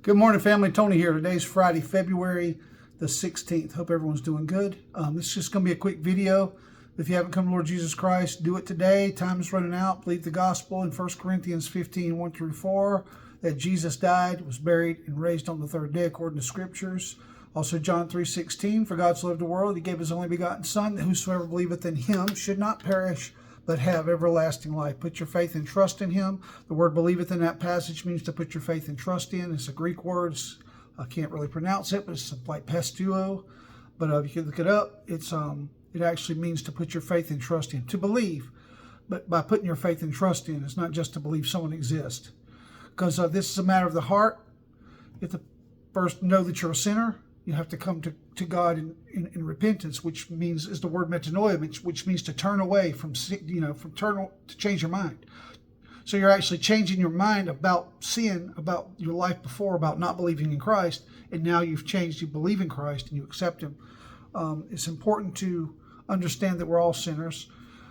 Good morning, family. Tony here. Today's Friday, February the 16th. Hope everyone's doing good. This is just going to be a quick video. If you haven't come to Lord Jesus Christ, do it today. Time is running out. Believe the gospel in 1 Corinthians 15, 1 through 4, that Jesus died, was buried, and raised on the third day according to Scriptures. Also John 3:16, for God so loved the world, he gave his only begotten Son, that whosoever believeth in him should not perish, but have everlasting life. Put your faith and trust in him. The word believeth in that passage means to put your faith and trust in. It's a Greek word. I can't really pronounce it, but it's like pistuo. But if you look it up, it actually means to put your faith and trust in, to believe. But by putting your faith and trust in, it's not just to believe someone exists. Because this is a matter of the heart. You have to first know that you're a sinner. You have to come to God in repentance, which means is the word metanoia, which means to turn away from to change your mind. So you're actually changing your mind about sin, about your life before, about not believing in Christ, and now you've changed. You believe in Christ and you accept Him. It's important to understand that we're all sinners.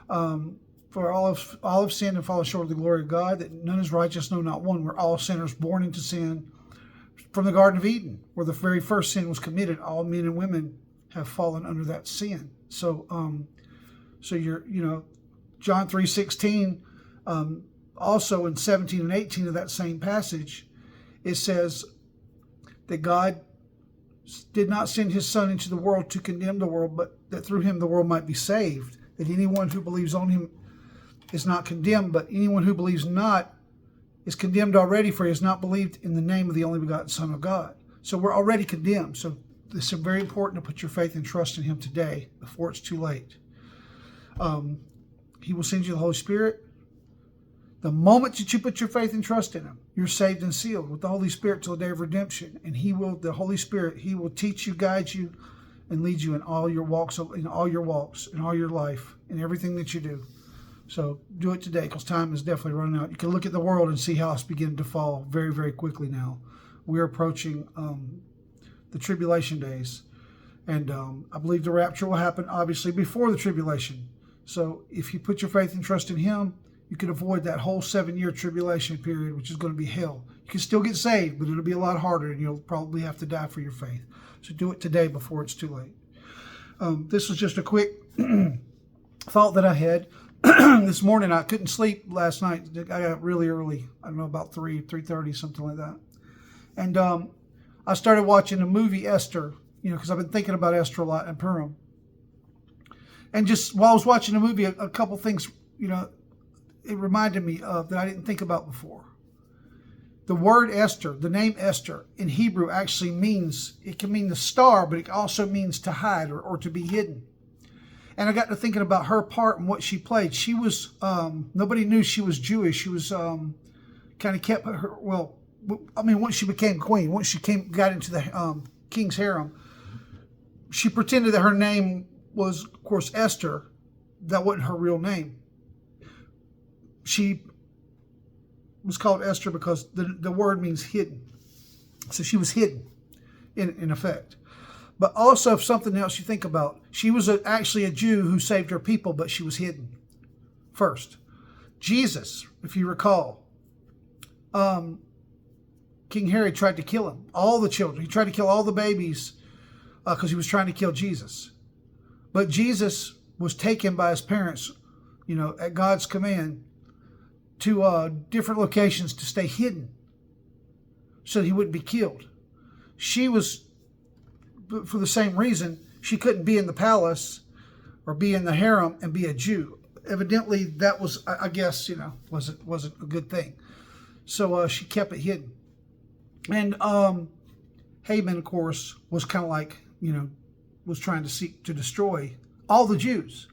For all have sinned and fallen short of the glory of God. That none is righteous, no, not one. We're all sinners, born into sin. From the Garden of Eden, where the very first sin was committed, all men and women have fallen under that sin. So, John 3:16, also in 17 and 18 of that same passage, it says that God did not send His Son into the world to condemn the world, but that through Him the world might be saved. That anyone who believes on Him is not condemned, but anyone who believes not is condemned already, for he has not believed in the name of the only begotten Son of God. So we're already condemned. So it's very important to put your faith and trust in Him today before it's too late. He will send you the Holy Spirit. The moment that you put your faith and trust in Him, you're saved and sealed with the Holy Spirit till the day of redemption. And the Holy Spirit, He will teach you, guide you, and lead you in all your walks, in all your life, in everything that you do. So do it today, because time is definitely running out. You can look at the world and see how it's beginning to fall very, very quickly now. We're approaching the tribulation days. And I believe the rapture will happen, obviously, before the tribulation. So if you put your faith and trust in Him, you can avoid that whole 7-year tribulation period, which is going to be hell. You can still get saved, but it'll be a lot harder, and you'll probably have to die for your faith. So do it today before it's too late. This was just a quick thought that I had. This morning, I couldn't sleep last night. I got up really early. I don't know, about 3:30, something like that. And I started watching the movie Esther, because I've been thinking about Esther a lot and Purim. And just while I was watching the movie, a couple things, it reminded me of that I didn't think about before. The word Esther, the name Esther in Hebrew actually it can mean the star, but it also means to hide or to be hidden. And I got to thinking about her part and what she played. She was, nobody knew she was Jewish. She was kind of kept her, once she became queen, once she got into the king's harem, she pretended that her name was, of course, Esther. That wasn't her real name. She was called Esther because the word means hidden. So she was hidden, in effect. But also, something else you think about, she was actually a Jew who saved her people, but she was hidden first. Jesus, if you recall, King Herod tried to kill him, all the children. He tried to kill all the babies because he was trying to kill Jesus. But Jesus was taken by his parents, at God's command, to different locations to stay hidden so that he wouldn't be killed. She was, for the same reason, she couldn't be in the palace or be in the harem and be a Jew. Evidently, that was, I guess, wasn't a good thing. So she kept it hidden. And Haman, of course, was kind of like, was trying to seek to destroy all the Jews.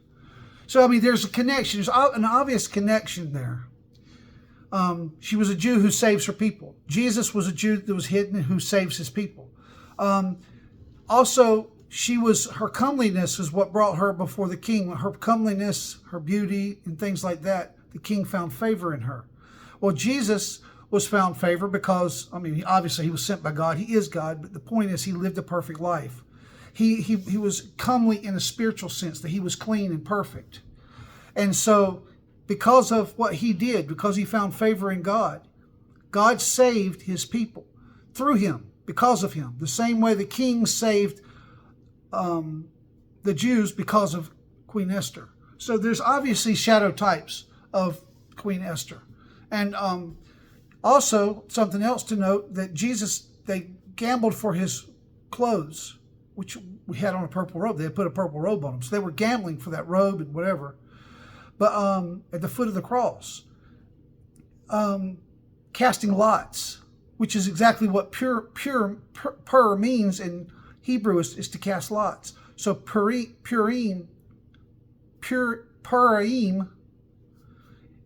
So, there's a connection. There's an obvious connection there. She was a Jew who saves her people. Jesus was a Jew that was hidden and who saves his people. Also, her comeliness is what brought her before the king. Her comeliness, her beauty, and things like that, the king found favor in her. Well, Jesus was found favor because, obviously he was sent by God. He is God, but the point is he lived a perfect life. He was comely in a spiritual sense, that he was clean and perfect. And so, because of what he did, because he found favor in God, God saved his people. through him, because of him. The same way the kings saved the Jews because of Queen Esther. So there's obviously shadow types of Queen Esther. And also, something else to note, that Jesus, they gambled for his clothes, which we had on a purple robe. They had put a purple robe on him. So they were gambling for that robe and whatever. But at the foot of the cross, casting lots, which is exactly what pur means in Hebrew, is to cast lots. So Purim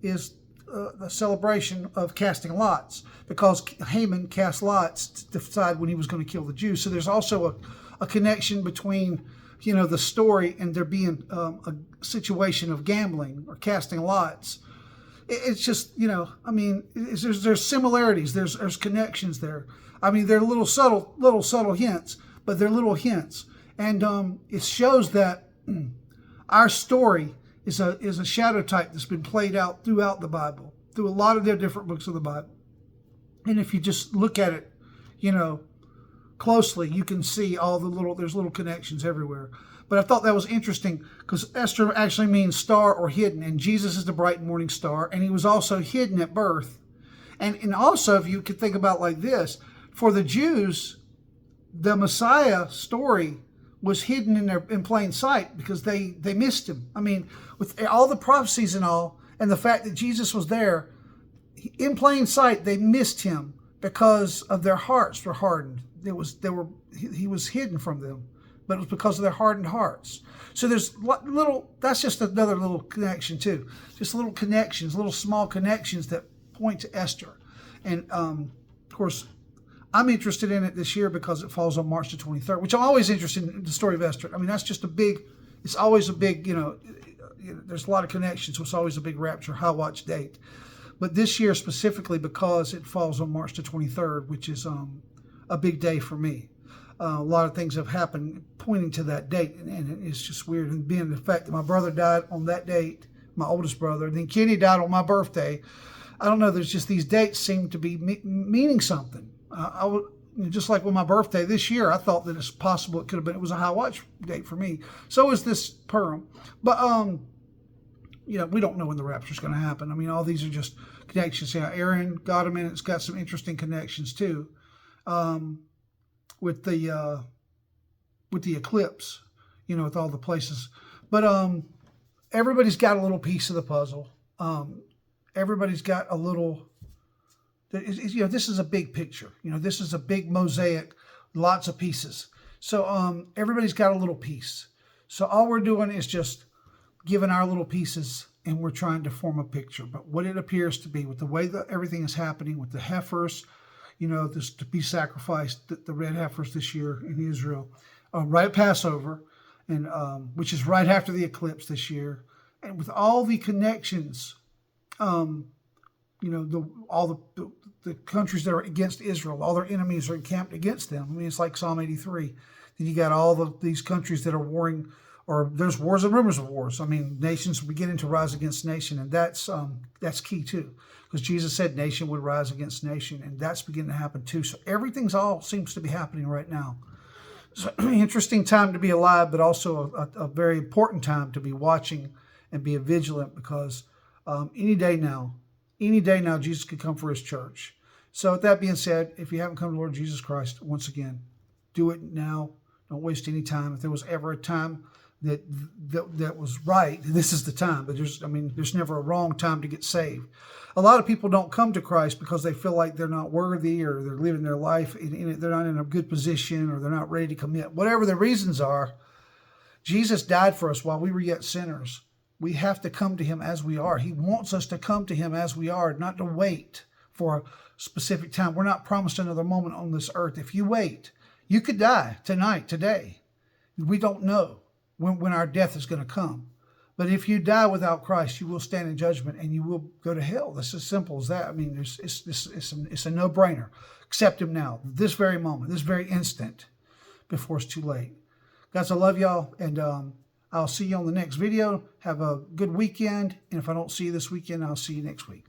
is the celebration of casting lots, because Haman cast lots to decide when he was going to kill the Jews. So there's also a connection between, the story and there being a situation of gambling or casting lots. It's just, there's similarities, there's connections there. I mean, they're little subtle hints, but they're little hints, and it shows that our story is a shadow type that's been played out throughout the Bible, through a lot of the different books of the Bible. And if you just look at it, closely, you can see there's little connections everywhere. But I thought that was interesting, because Esther actually means star or hidden, and Jesus is the bright morning star, and he was also hidden at birth. And also, if you could think about it like this, for the Jews, the Messiah story was hidden in plain sight, because they missed him. I mean, with all the prophecies and all, and the fact that Jesus was there, in plain sight, they missed him because of their hearts were hardened. He was hidden from them, but it was because of their hardened hearts. So there's that's just another little connection too. Just little connections, little small connections that point to Esther. And of course, I'm interested in it this year because it falls on March the 23rd, which I'm always interested in the story of Esther. I mean, that's just it's always a big, there's a lot of connections, so it's always a big Rapture high watch date. But this year specifically, because it falls on March the 23rd, which is a big day for me. A lot of things have happened pointing to that date, and it's just weird. And being the fact that my brother died on that date, my oldest brother, and then Kenny died on my birthday, I don't know, there's just these dates seem to be meaning something. I would, just like with my birthday this year, I thought that it's possible it was a high watch date for me. So is this Purim. But, we don't know when the rapture is going to happen. I mean, all these are just connections. Yeah, Aaron got them in. It's got some interesting connections too. With the eclipse, with all the places. But everybody's got a little piece of the puzzle. Everybody's got a little. This is a big picture. This is a big mosaic, lots of pieces. So everybody's got a little piece. So all we're doing is just giving our little pieces, and we're trying to form a picture. But what it appears to be, with the way that everything is happening, with the heifers, this to be sacrificed, the red heifers this year in Israel, right at Passover, and which is right after the eclipse this year, and with all the connections, all the countries that are against Israel, all their enemies are encamped against them. I mean, it's like Psalm 83. Then you got all these countries that are warring, or there's wars and rumors of wars. I mean, nations are beginning to rise against nation, and that's key too, because Jesus said nation would rise against nation, and that's beginning to happen too. So everything's all seems to be happening right now. So interesting time to be alive, but also a very important time to be watching and be vigilant, because any day now, Jesus could come for his church. So with that being said, if you haven't come to the Lord Jesus Christ, once again, do it now. Don't waste any time. If there was ever a time that was right, this is the time. But there's never a wrong time to get saved. A lot of people don't come to Christ because they feel like they're not worthy, or they're living their life, they're not in a good position, or they're not ready to commit. Whatever the reasons are, Jesus died for us while we were yet sinners. We have to come to him as we are. He wants us to come to him as we are, not to wait for a specific time. We're not promised another moment on this earth. If you wait, you could die tonight, today. We don't know when our death is going to come. But if you die without Christ, you will stand in judgment, and you will go to hell. That's as simple as that. I mean, it's a no-brainer. Accept him now, this very moment, this very instant, before it's too late. Guys, I love y'all, and I'll see you on the next video. Have a good weekend, and if I don't see you this weekend, I'll see you next week.